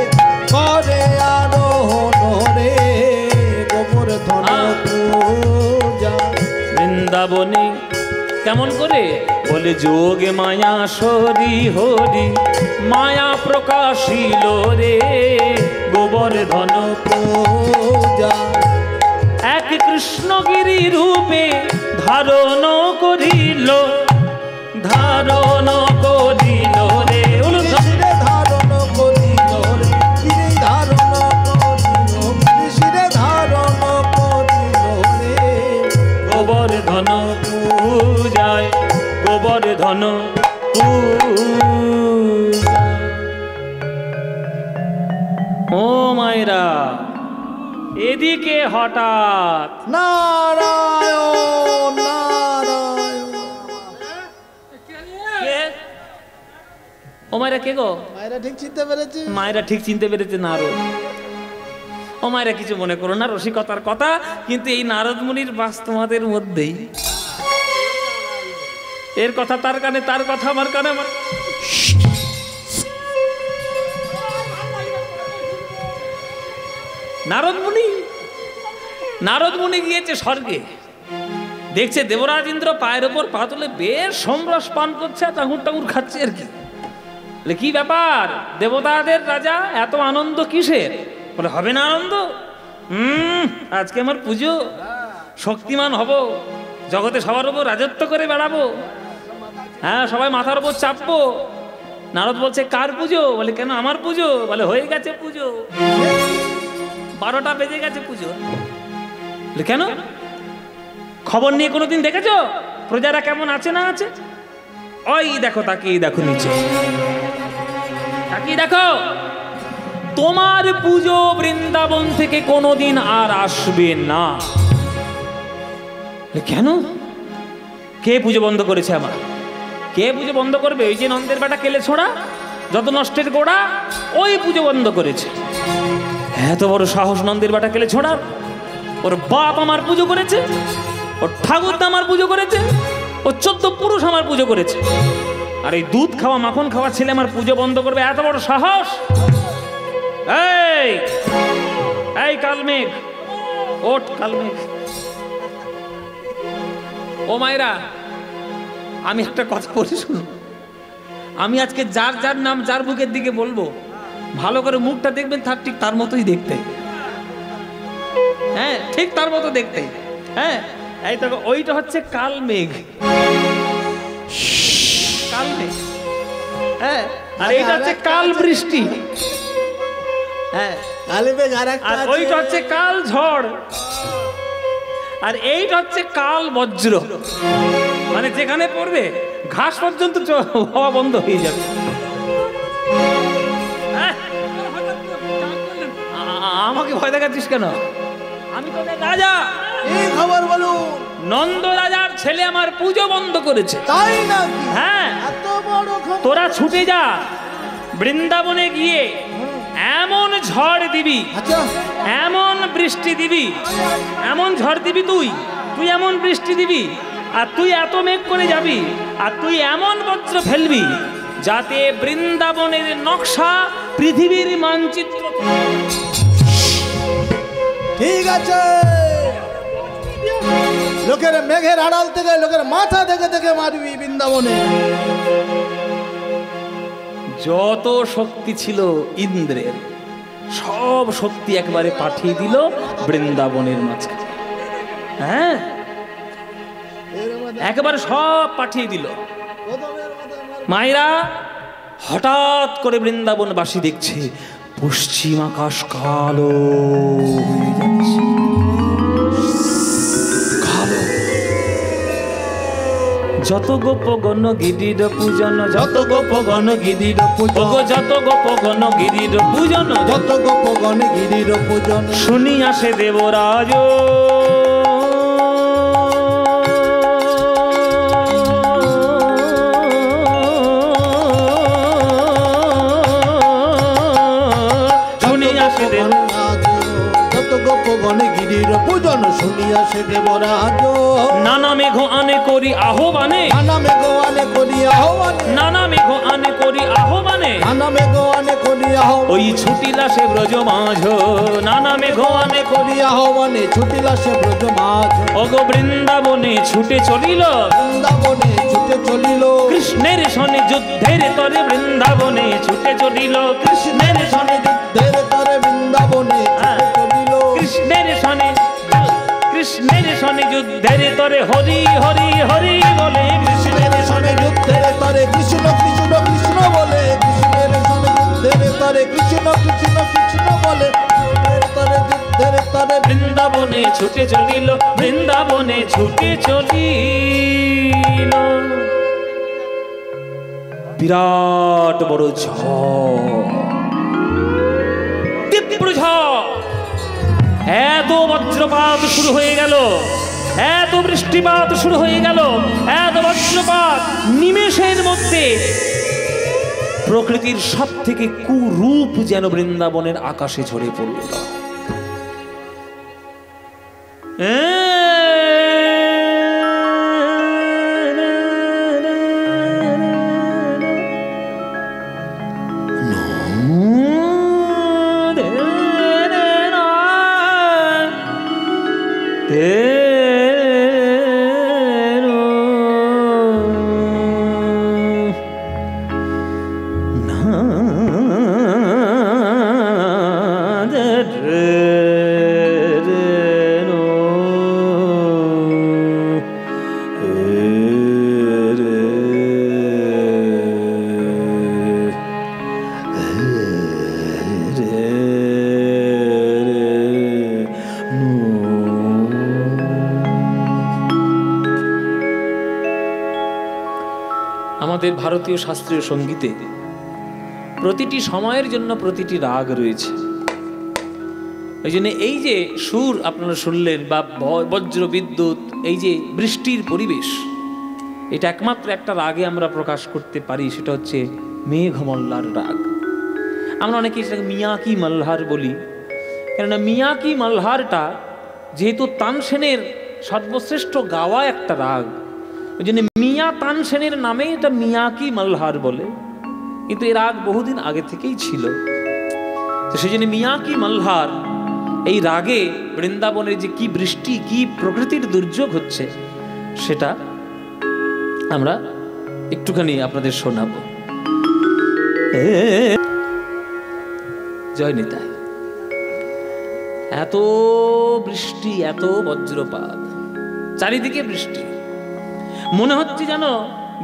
করে আরোহণ রে গোবর্ধন পূজা। বৃন্দাবনে কেমন করে বলে যোগে মায়া সরি হরি মায়া প্রকাশিল রে গোবর্ধন পূজা। এক কৃষ্ণগিরি রূপে ধারণ করিল, ধারণ করিল রে শিরে ধারণ করিল রে, শিরে ধারণ করিল, শিরে ধারণ করিল রে গোবর্ধন পূজায়, গোবর্ধন পূজা। ও মায়েরা, এদিকে হঠাৎ নারায়ণ নারায়ণ। কে? ও মায়েরা কে গো? মায়েরা ঠিক চিনতে পেরেছে? মায়েরা ঠিক চিনতে পেরেছে নারদ। ও মায়েরা কিছু মনে করো না, রসিকতার কথা, কিন্তু এই নারদ মুনির বাস তোমাদের মধ্যেই। এর কথা তার কানে, তার কথা আমার কানে, আমার নারদ মুনি গিয়েছে স্বর্গে, দেখছে দেবরাজ ইন্দ্র পায়ের ওপর পা তুলে বেশ সমরস পান করছে, টাঙুর টাঙুর খাচ্ছে আর কি। বলে কি ব্যাপার, দেবতাদের রাজা, এত আনন্দ কিসের? বলে হবে না আনন্দ, আজকে আমার পুজো, শক্তিমান হব, জগতে সবার উপর রাজত্ব করে বেড়াবো, হ্যাঁ সবাই মাথার উপর চাপবো। নারদ বলছে কার পুজো? বলে কেন আমার পুজো? বলে হয়ে গেছে পুজো, 12টা বেজে গেছে পুজো। বলে কেন, খবর নিয়ে কোনোদিন দেখেছো প্রজারা কেমন আছে না আছে? ওই দেখো, তাকিয়ে দেখো নিচে, তাকিয়ে দেখো, তোমার পুজো বৃন্দাবন থেকে কোনোদিন আর আসবে না। কেন, কে পুজো বন্ধ করেছে আমার? কে পুজো বন্ধ করবে? ওই যে নন্দের বেটা কেলে ছোড়া, যত নষ্টের গোড়া, ওই পুজো বন্ধ করেছে। এত বড় সাহস নন্দের বেটা কেলে ছোড়ার! ওর বাপ আমার পুজো করেছে, ওর ঠাকুরদা আমার পুজো করেছে, ও 14 পুরুষ আমার পুজো করেছে, আর এই দুধ খাওয়া মাখন খাওয়া ছেলে আমার পুজো বন্ধ করবে? এত বড় সাহস! এই এই কালমেঘ, ওঠ কালমেঘ। ও মায়েরা, আমি একটা কথা বলি শুনুন, আমি আজকে যার যার নাম যার মুখের দিকে বলবো, ভালো করে মুখটা দেখবেন, তার ঠিক তার মতোই দেখতে, হ্যাঁ ঠিক তার মতো দেখতে। হ্যাঁ এই তো, ওইটা হচ্ছে কালমেঘ, কালমেঘ, হ্যাঁ, আর এইটা হচ্ছে কাল বৃষ্টি, হ্যাঁ, আর ওইটা হচ্ছে কাল ঝড়, আর এইটা হচ্ছে কাল বজ্র। মানে যেখানে পড়বে ঘাস পর্যন্ত হওয়া বন্ধ হয়ে যাবে। আমাকে ভয় দেখাচ্ছিস কেন? আমি তো রাজা। এই খবর বলুন, নন্দ রাজার ছেলে আমার পুজো বন্ধ করেছে। তাই নাকি? হ্যাঁ, এত বড় খবর। তোরা ছুটে যা, বৃন্দাবনে গিয়ে এমন ঝড় দিবি, আচ্ছা, এমন বৃষ্টি দিবি, এমন ঝড় দিবি, তুই এমন বৃষ্টি দিবি, আর তুই এত মেঘ করে যাবি, আর তুই এমন বজ্র ফেলবি যাতে বৃন্দাবনের নকশা পৃথিবীর মানচিত্র। ঠিক আছে, লোকের মেঘের আড়াল থেকে লোকের মাথা দেখে দেখে মারবি বৃন্দাবনে। যত শক্তি ছিল ইন্দ্রের, সব শক্তি একবারে পাঠিয়ে দিল বৃন্দাবনের মাঝখানে। হ্যাঁ, একেবারে সব পাঠিয়ে দিল। মায়েরা, হঠাৎ করে বৃন্দাবনবাসী দেখছে পশ্চিম আকাশ কালো হয়ে যাচ্ছে, কালো। যত গোপগণ গিরির পূজন, যত গোপগণ গিরির পূজন, ওগো যত গোপগণ গিরির পূজন, যত গোপগণ গিরির পূজন, শুনি আসে দেবরাজ। পূজন শুনিয়া সে দেবরাজ, নানা মেঘ আনে করি আহ্বানে, নানা মেঘ আনে করি আহ্বানে, নানা মেঘ আনে করি আহ্বানে, নানা মেঘ আনে করি আহ্বানে, ওই ছুটিলা সে ব্রজ মাঝ, নানা মেঘ আনে করি আহ্বানে ছুটিলা সে ব্রজ মাঝ, ওগো বৃন্দাবনে ছুটে চলিল, বৃন্দাবনে ছুটে চলিল, কৃষ্ণের সনে যুদ্ধের তরে বৃন্দাবনে ছুটে চলিল, কৃষ্ণের সনে যুদ্ধের তরে বৃন্দাবনে ছুটে চলিল, কৃষ্ণের সনে, কৃষ্ণের সনে যুদ্ধের তরে হরি হরি হরি বলে, কৃষ্ণের সনে যুদ্ধের তরে কৃষ্ণ কৃষ্ণ কৃষ্ণ বলে, কৃষ্ণের সনে যুদ্ধের তরে কৃষ্ণ কৃষ্ণ কৃষ্ণ বলে, কৃষ্ণের তরে যুদ্ধের তরে বৃন্দাবনে ছুটে চলিল, বৃন্দাবনে ছুটে চলিল। বিরাট বড় ঝড়, তীব্র ঝড়, এত বজ্রপাত শুরু হয়ে গেল, এত বৃষ্টিপাত শুরু হয়ে গেল, এত বজ্রপাত, নিমেষের মধ্যে প্রকৃতির সব থেকে কুরূপ যেন বৃন্দাবনের আকাশে ঝরে পড়ল। আমাদের ভারতীয় শাস্ত্রীয় সঙ্গীতে প্রতিটি সময়ের জন্য প্রতিটি রাগ রয়েছে। ওই জন্য এই যে সুর আপনারা শুনলেন বা বজ্র বিদ্যুৎ, এই যে বৃষ্টির পরিবেশ, এটা একমাত্র একটা রাগে আমরা প্রকাশ করতে পারি, সেটা হচ্ছে মেঘমল্লার রাগ। আমরা অনেকে সেটাকে মিয়াকি মালহার বলি, কেননা মিয়াকি মালহারটা যেহেতু তানসেনের সর্বশ্রেষ্ঠ গাওয়া একটা রাগ, ওই জন্য মিয়া তানসেনের নামে এটা মিয়াকি মালহার বলে, কিন্তু এই রাগ বহুদিন আগে থেকেই ছিল। তো সেই জন্য মিয়াকি মালহার এই রাগে বৃন্দাবনের যে কি বৃষ্টি, কি প্রকৃতির দুর্যোগ হচ্ছে, সেটা আমরা একটুখানি আপনাদের শোনাবো। জয় নিতাই। এত বৃষ্টি, এত বজ্রপাত, চারিদিকে বৃষ্টি, মনে হচ্ছে যেন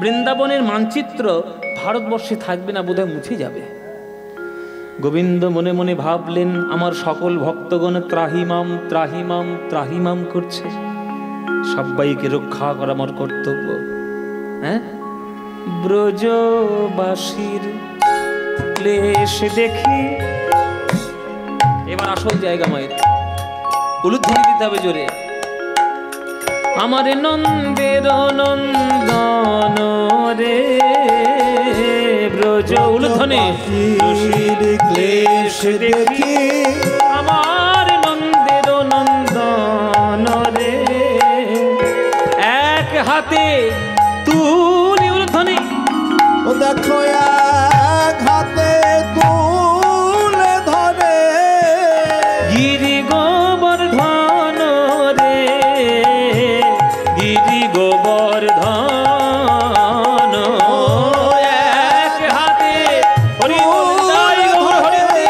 বৃন্দাবনের মানচিত্র ভারতবর্ষে থাকবে না, বোধহয় মুছে যাবে। গোবিন্দ মনে মনে ভাবলেন, আমার সকল ভক্তগণ ত্রাহিমাম ত্রাহিমাম ত্রাহিমাম করছে, সবাইকে রক্ষা করা আমার কর্তব্য। হ্যাঁ, ব্রজবাসীর ক্লেশ দেখি, এবার আসল জায়গা মায়ের উলুধ্বনি দিতে হবে জোরে। আমার নন্দের নন্দন রে ব্রজ, উলুধ্বনি ক্লেশ দেখি, আমার নন্দের নন্দন রে, এক হাতে তুলি, উলুধ্বনি, ও দেখো এক হাতে তুলে ধরে, গিরি গোবর্ধন রে, গিরি গোবর্ধন, এক হাতে হরি বল জয় গৌর হরি হরি,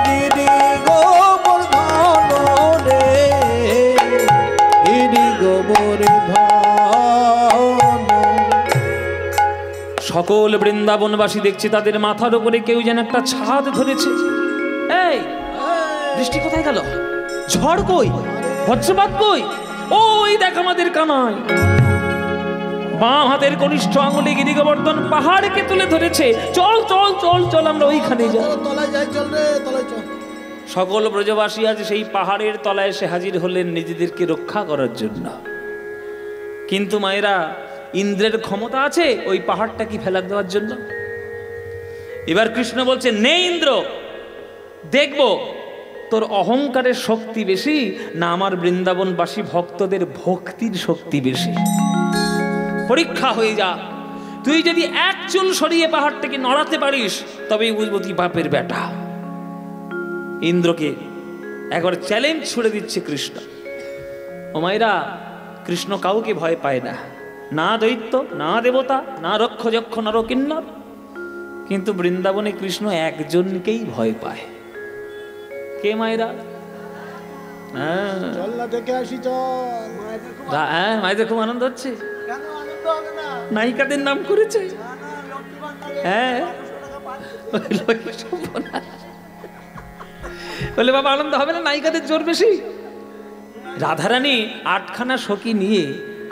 গিরি গোবর্ধন রে, গিরি গোবর্ধন। সকল বৃন্দাবনবাসী দেখছে তাদের মাথার উপরে কেউ যেন একটা ছাদ ধরেছে। এই বৃষ্টি কোথায় গেল? ঝড় কই? বজ্রপাত কই? ওই দেখ আমাদের কানাই। বাম হাতের কনিষ্ঠ আঙুলে গিরি গোবর্ধন পাহাড়কে তুলে ধরেছে। চল চল চল চল আমরা ওইখানে যাই, তলায় যাই, চল রে তলায় চল। সকল ব্রজবাসী আজ সেই পাহাড়ের তলায় এসে হাজির হলেন নিজেদেরকে রক্ষা করার জন্য। কিন্তু মায়েরা, ইন্দ্রের ক্ষমতা আছে ওই পাহাড়টা কি ফেলা দেওয়ার জন্য? এবার কৃষ্ণ বলছে, নে ইন্দ্র, দেখব তোর অহংকারের শক্তি বেশি না আমার বৃন্দাবনবাসী ভক্তদের ভক্তির শক্তি বেশি। পরীক্ষা হয়ে যা, তুই যদি এক চুল সরিয়ে পাহাড়টাকে নড়াতে পারিস তবেই বুঝবো তুই বাপের বেটা। ইন্দ্রকে একবার চ্যালেঞ্জ ছুড়ে দিচ্ছে কৃষ্ণ। ও মায়েরা, কৃষ্ণ কাউকে ভয় পায় না, না দৈত্য, না দেবতা, না রক্ষ যক্ষ নরকিন্নর। কিন্তু বৃন্দাবনে কৃষ্ণ একজনকেই ভয় পায়। কে মায়েরা? চল না দেখে আসি, চল। হ্যাঁ, মায়েদের খুব আনন্দ হচ্ছে। কেন আনন্দ হবে না? নায়িকাদের নাম করেছে। না, না, লক্ষ্মীবান নাগে। হ্যাঁ, 500 টাকা পাচ্ছি। বলে বাবা আনন্দ হবে না, নায়িকাদের জোর বেশি। রাধারানী 8খানা সখী নিয়ে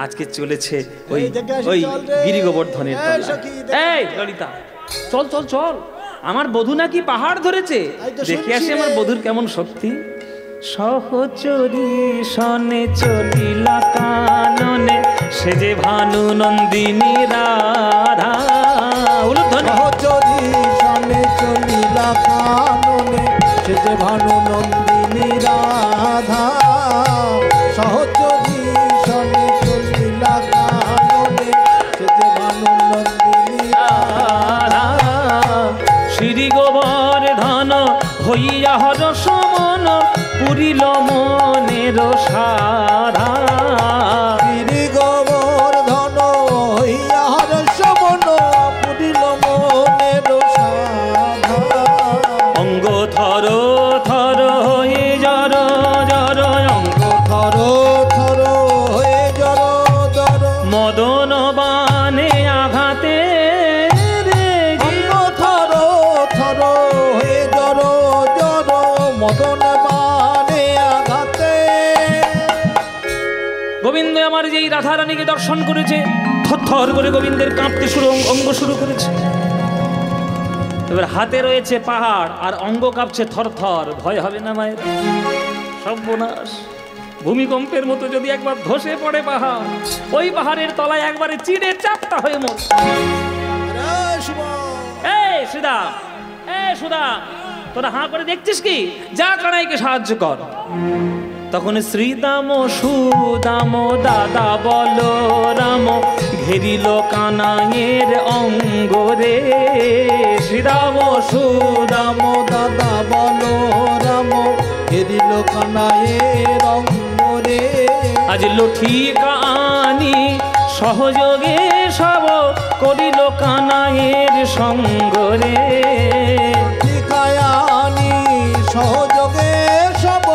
আজকে চলেছে ওই ওই গিরি গোবর্ধনের তলায়। এই ললিতা, চল চল চল, আমার বধূ নাকি পাহাড় ধরেছে, দেখে আসি আমার বধূর কেমন শক্তি। সহচরী সনে চলিলা কাননে, সে যে ভানু নন্দিনী রাধা। সহচরী সনে চলিলা কাননে, সে যে ভানু নন্দিনী রাধা। সহচরী সনে চলিলা কাননে, সে যে ভানু নন্দিনী রাধা। শ্রী গোবর্ধন হইয়া হর সমন, পুরিল মনের সাধা। শ্রী গোবর্ধন হইয়া হর সমন, পুরিল মনের সাধা। অঙ্গ থর থর হয়ে জর জর, অঙ্গ থর থর হয়ে জর জর, মদন বানে আঘাতে রে। অঙ্গ থর থর হয়ে জর জর, মদন বানে আঘাতে। গোবিন্দ আমার যেই রাধারানীকে দর্শন করেছে, থর করে গোবিন্দের কাঁপতে অঙ্গ শুরু করেছে। এবার হাতে রয়েছে পাহাড় আর অঙ্গ কাঁপছে থর থর। ভয় হবে না মায়ের? সর্বনাশ! ভূমিকম্পের মতো যদি একবার ধসে পড়ে পাহাড়, ওই পাহাড়ের তলায় একবারে চিড়ে চাপটা হয়ে মর। এই সুদাম, এই সুদাম, তোরা হাঁ করে দেখছিস কি? যা কানাইকে সাহায্য কর। তখন শ্রীদাম সুদাম দাদা বলো রাম, ঘেরিল কানাইয়ের অঙ্গরে। শ্রীদাম সুদাম দাদা বলো রাম, ঘেরিল কানাইয়ের অঙ্গরে। আজ লঠি কানি সহযোগে সব করিল কানাইয়ের সঙ্গরে। ঠিকায়ানি সহযোগে সব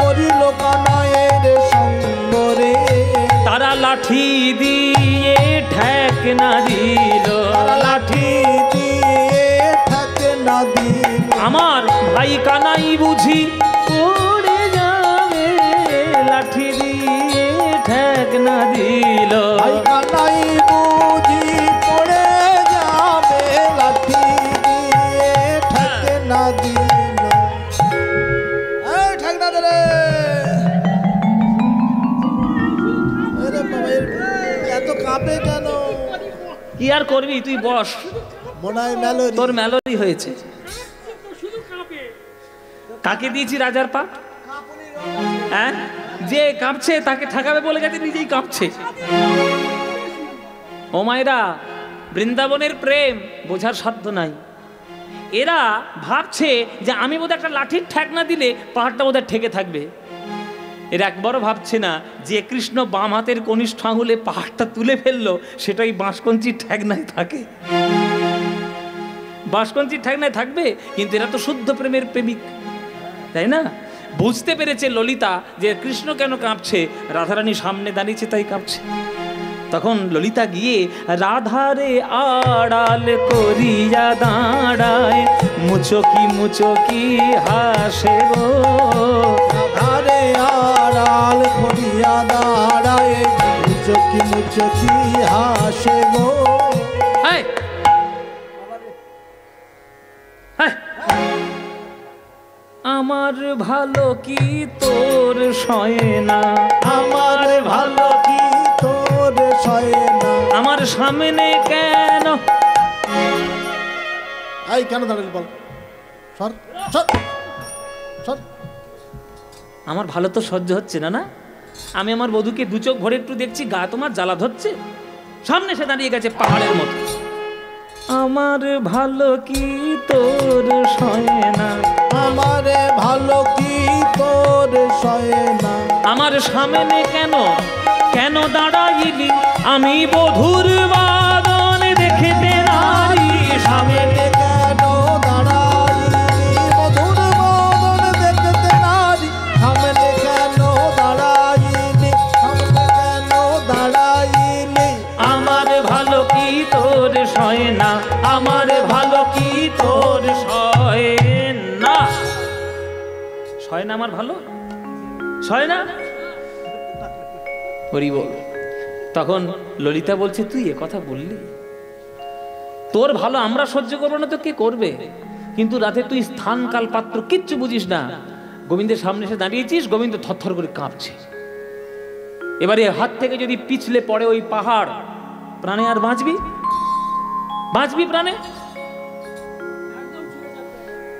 করিল কানাইয়ের সঙ্গরে। তারা লাঠি দিয়ে ঠেক না দিল, লাঠি দিয়ে ঠেকে না দিল। আমার ভাই কানাই বুঝি পড়ে যাবে, লাঠি দিয়ে ঠেক না দিল। ভাই কানাই বুঝি পড়ে যাবে, লাঠি দিয়ে ঠেকে না দিল। এই ঠেক না দে রে। আরে বাবা, এত কাঁপে কেন? কি আর করবি, তুই বস। মনে হয় মেলোরি। তোর মেলোরি হয়েছে। কাকে দিয়েছি রাজার পা? হ্যাঁ, যে কাঁপছে তাকে ঠেকাবে বলে গেছে, নিজেই কাঁপছে। ও মায়েরা, বৃন্দাবনের প্রেম বোঝার সাধ্য নাই। এরা ভাবছে যে আমি বোধহয় একটা লাঠির ঠেক না দিলে পাহাড়টা বোধহয় ঠেকে থাকবে। এরা একবারও ভাবছে না যে কৃষ্ণ বাম হাতের কনিষ্ঠ আঙুলে পাহাড়টা তুলে ফেললো, সেটাই বাঁশকঞ্চির ঠেকনায় থাকে। বাঁশকঞ্চির ঠেকনায় থাকবে, কিন্তু এরা তো শুদ্ধ প্রেমের প্রেমিক, তাই না? বুঝতে পেরেছে ললিতা যে কৃষ্ণ কেন কাঁপছে, রাধারানী সামনে দাঁড়িয়েছে তাই কাঁপছে। তখন ললিতা গিয়ে রাধারে আড়াল করিয়া দাঁড়ায়, মুচকি মুচকি হাসে গো। রাধারে আড়াল করিয়া দাঁড়ায়, মুচকি মুচকি হাসে গো। এই, এই, আমার ভালো কি তোর সয় না, আমার ভালো কি তোর সয় না। আমার সামনে কেন, এই কেন দাঁড়ালি বল, সর সর সর। আমার ভালো তো সহ্য হচ্ছে না। না, আমি আমার বধূকে দু চোখ ভরে একটু দেখছি, গা তোমার জ্বালা ধরছে, সামনে সে দাঁড়িয়ে গেছে পাহাড়ের মতো। আমার ভালো কি তোর সয় না, আমার ভালো কি তোর সয় না। আমার সামনে কেন কেন দাঁড়াইলি, আমি বধূর বাদন দেখতে নারী সামনে কেন দাঁড়াইলি, মধুর মদন দেখতে নারী সামনে কেন দাঁড়াইলি, সামনে কেন দাঁড়াইলি। আমার ভালো কি তোর সয় না, আমার ভালো কি তোর সয় না। সয় না আমার ভালো, সয় না। হরি বল। তখন ললিতা বলছে, তুই এ কথা বললি, তোর ভালো আমরা সহ্য করবো না তো কে করবে? কিন্তু রাতে তুই স্থান কাল পাত্র কিচ্ছু বুঝিস না, গোবিন্দের সামনে এসে দাঁড়িয়েছিস, গোবিন্দ থরথর করে কাঁপছে। এবারে হাত থেকে যদি পিছলে পড়ে ওই পাহাড়, প্রাণে আর বাঁচবি? বাঁচবি প্রাণে?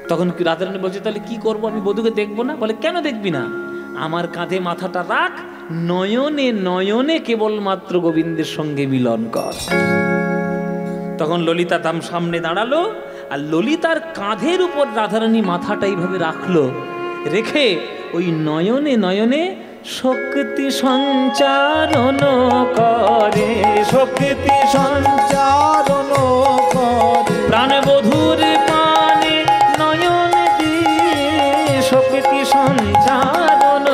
তখন রাধারানী বলছে, তাহলে কি করবো, আমি বধূকে দেখবো না? বলে, কেন দেখবি না? আমার কাঁধে মাথাটা রাখ, নয়নে নয়নে কেবলমাত্র গোবিন্দের সঙ্গে মিলন কর। তখন ললিতা তার সামনে দাঁড়ালো, আর ললিতার কাঁধের উপর রাধারানী মাথাটা এইভাবে রাখলো, রেখে ওই নয়নে নয়নে শক্তি সঞ্চারণ করে, শক্তি সঞ্চারণ করে। প্রাণবধূর পানে নয়ন দিয়ে শক্তি সঞ্চারণ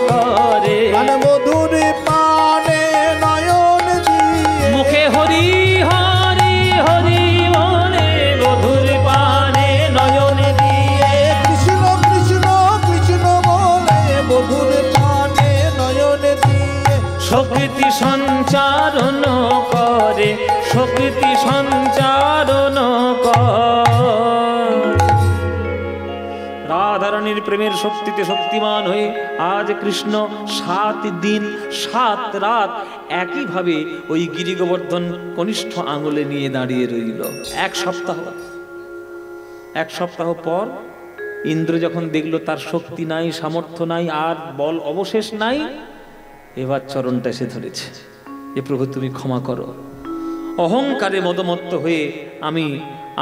করে, মধুর পানে নয়ন দিয়ে মুখে হরি হরি হরি বলে, বধূর পানে নয়ন দিয়ে কৃষ্ণ কৃষ্ণ কৃষ্ণ বলে, মধুর পানে নয়ন দিয়ে শক্তি সঞ্চারণ করে, শক্তি সঞ্চারণ করে। রাধারানীর প্রেমের শক্তিতে শক্তিমান হয়ে আজ কৃষ্ণ 7 দিন 7 রাত একইভাবে ওই গিরি গোবর্ধন কনিষ্ঠ আঙুলে নিয়ে দাঁড়িয়ে রইল। 1 সপ্তাহ। 1 সপ্তাহ পর ইন্দ্র যখন দেখলো তার শক্তি নাই, সামর্থ্য নাই, আর বল অবশেষ নাই, এবার চরণটা এসে ধরেছে, এ প্রভু তুমি ক্ষমা করো, অহংকারে মদমত্ত হয়ে আমি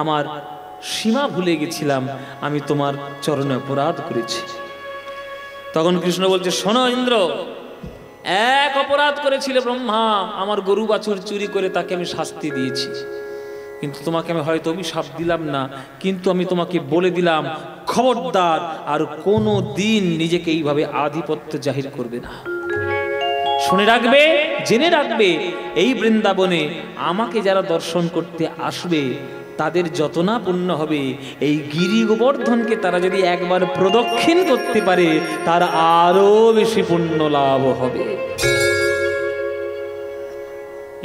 আমার সীমা ভুলে গেছিলাম, আমি তোমার চরণে অপরাধ করেছি। তখন কৃষ্ণ বলছে, শোনো ইন্দ্র, এক অপরাধ করেছিলে ব্রহ্মা, আমার গরু বাছুর চুরি করে তাকে আমি শাস্তি দিয়েছি, কিন্তু তোমাকে আমি হয়তো অভিশাপ দিলাম না, কিন্তু আমি তোমাকে বলে দিলাম, খবরদার আর কোনো দিন নিজেকে এইভাবে আধিপত্য জাহির করবে না। শুনে রাখবে, জেনে রাখবে, এই বৃন্দাবনে আমাকে যারা দর্শন করতে আসবে তাদের যত না পুণ্য হবে, এই গিরি গোবর্ধনকে তারা যদি একবার প্রদক্ষিণ করতে পারে তার আরো বেশি পুণ্য লাভ হবে।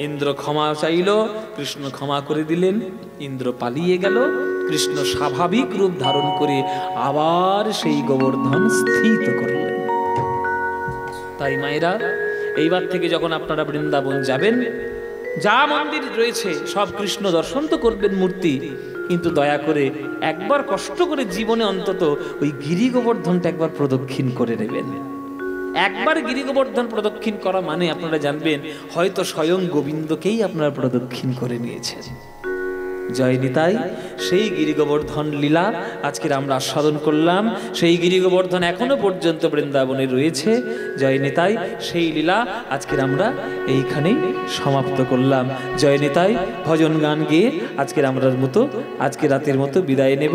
ইন্দ্র ক্ষমা চাইল, কৃষ্ণ ক্ষমা করে দিলেন, ইন্দ্র পালিয়ে গেল, কৃষ্ণ স্বাভাবিক রূপ ধারণ করে আবার সেই গোবর্ধন স্থিত করলেন। তাই মায়েরা, এইবার থেকে যখন আপনারা বৃন্দাবন যাবেন, যা মন্দির রয়েছে সব কৃষ্ণ দর্শন তো করবেন মূর্তি, কিন্তু দয়া করে একবার কষ্ট করে জীবনে অন্তত ওই গিরি গোবর্ধনটা একবার প্রদক্ষিণ করে নেবেন। একবার গিরি গোবর্ধন প্রদক্ষিণ করা মানে আপনারা জানবেন হয়তো স্বয়ং গোবিন্দকেই আপনারা প্রদক্ষিণ করে নিয়েছেন। জয় নিতাই। সেই গিরি গোবর্ধন লীলা আজকের আমরা আস্বাদন করলাম। সেই গিরি গোবর্ধন এখনো পর্যন্ত বৃন্দাবনে রয়েছে। জয় নিতাই। সেই লীলা আজকের আমরা এইখানেই সমাপ্ত করলাম। জয় নিতাই। ভজন গান গেয়ে আজকের আমরার মতো, আজকে রাতের মতো বিদায় নেব।